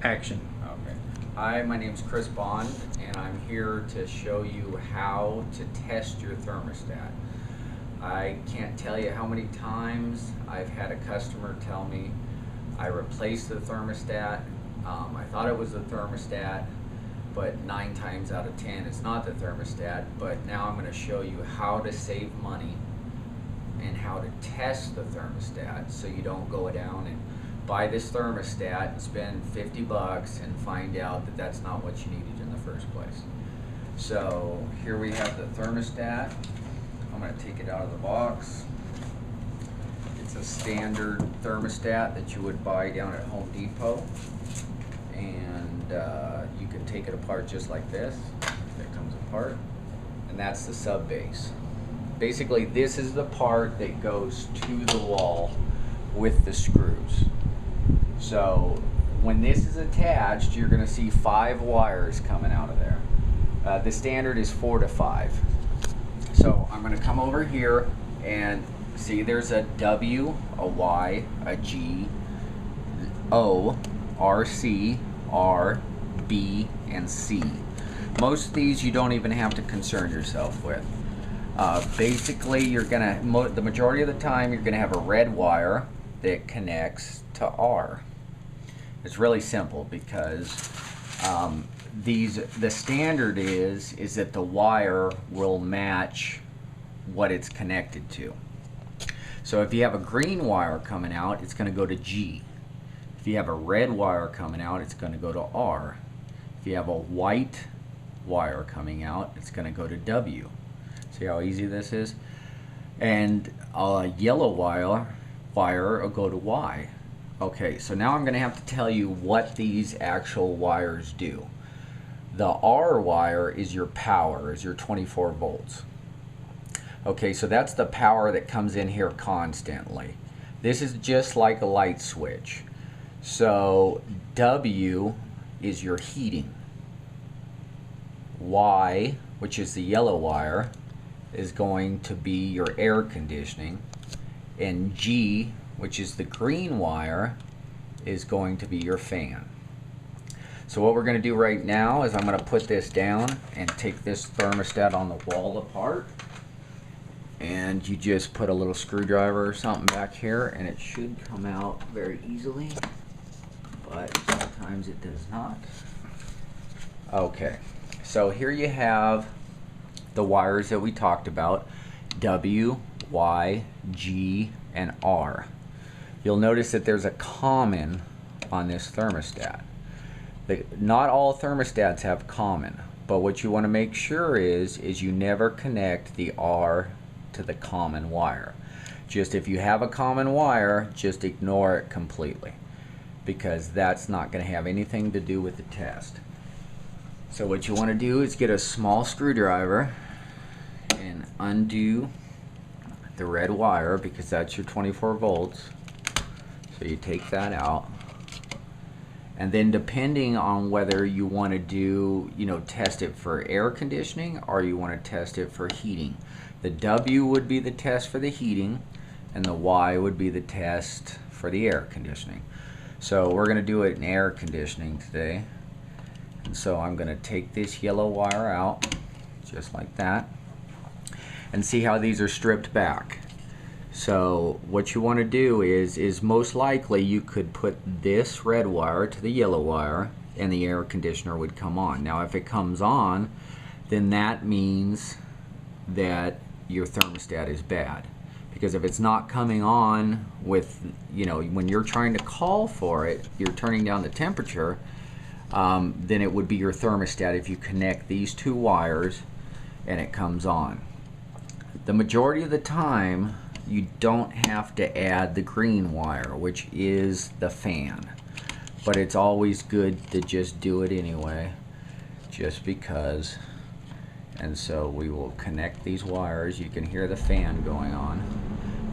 Action. Okay. Hi, my name's Chris Bond, and I'm here to show you how to test your thermostat. I can't tell you how many times I've had a customer tell me I replaced the thermostat. I thought it was the thermostat, but 9 times out of 10 it's not the thermostat. But now I'm going to show you how to save money and how to test the thermostat so you don't go down and buy this thermostat and spend 50 bucks and find out that that's not what you needed in the first place. So here we have the thermostat. I'm going to take it out of the box. It's a standard thermostat that you would buy down at Home Depot, and you can take it apart just like this. It comes apart, and that's the sub base. Basically, this is the part that goes to the wall with the screws. So when this is attached, you're going to see 5 wires coming out of there. The standard is 4 to 5. So I'm going to come over here and see there's a W, a Y, a G, O, R, C, R, B, and C. Most of these you don't even have to concern yourself with. Basically, you're gonna the majority of the time you're gonna have a red wire that connects to R. It's really simple because the standard is that the wire will match what it's connected to. So if you have a green wire coming out, it's going to go to G. If you have a red wire coming out, it's going to go to R. If you have a white wire coming out, it's going to go to W. See how easy this is? And a yellow wire will go to Y. Okay, so now I'm going to have to tell you what these actual wires do. The R wire is your power, is your 24 volts. Okay, so that's the power that comes in here constantly. This is just like a light switch. So W is your heating. Y, which is the yellow wire, is going to be your air conditioning. And G, which is the green wire, is going to be your fan. So what we're going to do right now is I'm going to put this down and take this thermostat on the wall apart. And you just put a little screwdriver or something back here and it should come out very easily, but sometimes it does not. Okay, so here you have the wires that we talked about: W, Y, G, and R. You'll notice that there's a common on this thermostat. Not all thermostats have common, but what you want to make sure is you never connect the R to the common wire. Just if you have a common wire, just ignore it completely, because that's not going to have anything to do with the test. So what you want to do is get a small screwdriver and undo the red wire, because that's your 24 volts. So you take that out, and then depending on whether you want to do, test it for air conditioning or you want to test it for heating. The W would be the test for the heating, and the Y would be the test for the air conditioning. So we're going to do it in air conditioning today. And so I'm going to take this yellow wire out, just like that, and see how these are stripped back. So what you want to do is most likely you could put this red wire to the yellow wire and the air conditioner would come on. Now if it comes on, then that means that your thermostat is bad, because if it's not coming on with, when you're trying to call for it, you're turning down the temperature, then it would be your thermostat if you connect these 2 wires and it comes on. The majority of the time you don't have to add the green wire, which is the fan, but it's always good to just do it anyway, just because. And so we will connect these wires. You can hear the fan going on,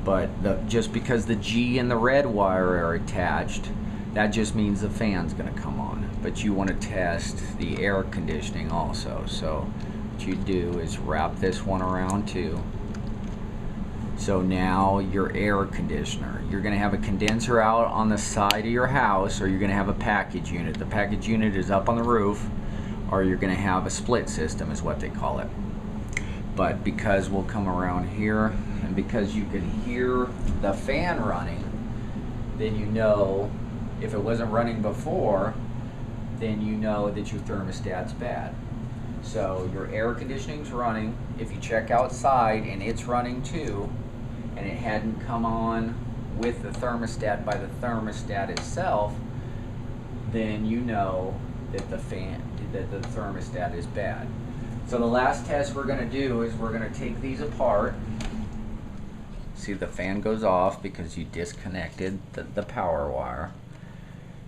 but just because the G and the red wire are attached, that just means the fan's going to come on. But you want to test the air conditioning also. So what you do is wrap this one around too, So now your air conditioner, you're going to have a condenser out on the side of your house, or you're going to have a package unit. The package unit is up on the roof, or you're going to have a split system is what they call it. But because we'll come around here, and because you can hear the fan running, then you know, if it wasn't running before, then you know that your thermostat's bad. So your air conditioning's running. If you check outside and it's running too, and it hadn't come on with the thermostat by the thermostat itself, then you know that the thermostat is bad. So the last test we're going to do is we're going to take these apart. See, the fan goes off because you disconnected the power wire.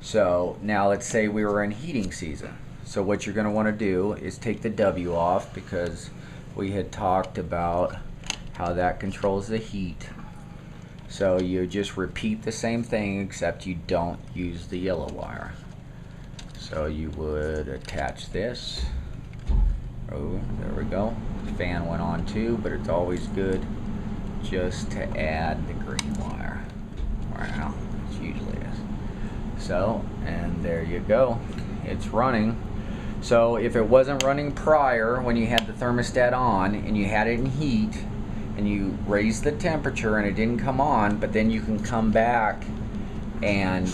So now let's say we were in heating season. So what you're going to want to do is take the W off, because we had talked about how that controls the heat. So you just repeat the same thing, except you don't use the yellow wire. So you would attach this. Oh, there we go. The fan went on too, but it's always good just to add the green wire. Wow, it usually is. So, and there you go. It's running. So if it wasn't running prior, when you had the thermostat on and you had it in heat and you raised the temperature and it didn't come on, but then you can come back and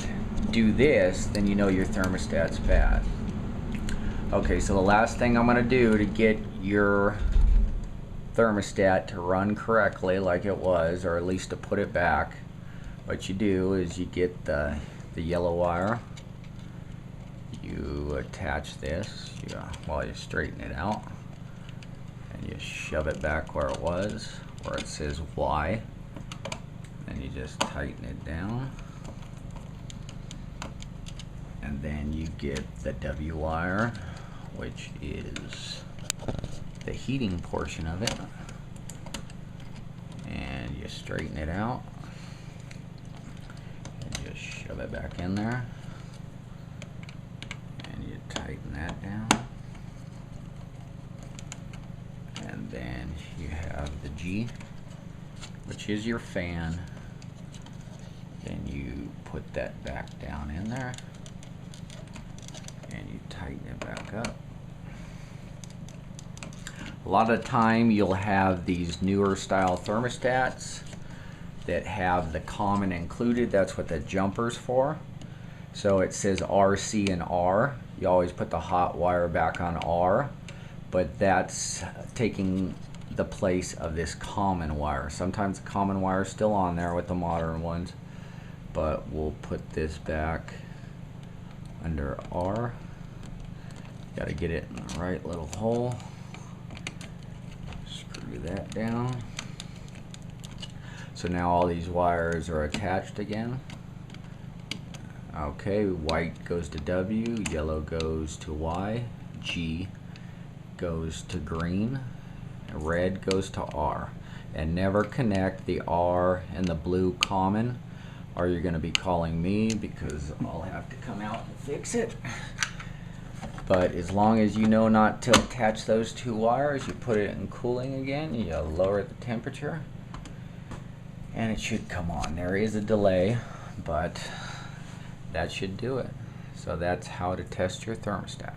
do this, then you know your thermostat's bad. Okay, so the last thing I'm going to do to get your thermostat to run correctly like it was, or at least to put it back, what you do is you get the yellow wire. You attach this while you straighten it out, and you shove it back where it was, where it says Y, and you just tighten it down, and then you get the W wire, which is the heating portion of it, and you straighten it out and just shove it back in there. Tighten that down, and then you have the G, which is your fan. Then you put that back down in there, and you tighten it back up. A lot of the time you'll have these newer style thermostats that have the common included. That's what the jumper's for. So it says RC and R. You always put the hot wire back on R, but that's taking the place of this common wire. Sometimes the common wire is still on there with the modern ones, but we'll put this back under R. Got to get it in the right little hole. Screw that down. So now all these wires are attached again. Okay, white goes to W, yellow goes to Y, G goes to green, red goes to R. And never connect the R and the blue common, or you're going to be calling me because I'll have to come out and fix it. But as long as you know not to attach those two wires, you put it in cooling again, you lower the temperature, and it should come on. There is a delay, but that should do it. So that's how to test your thermostat.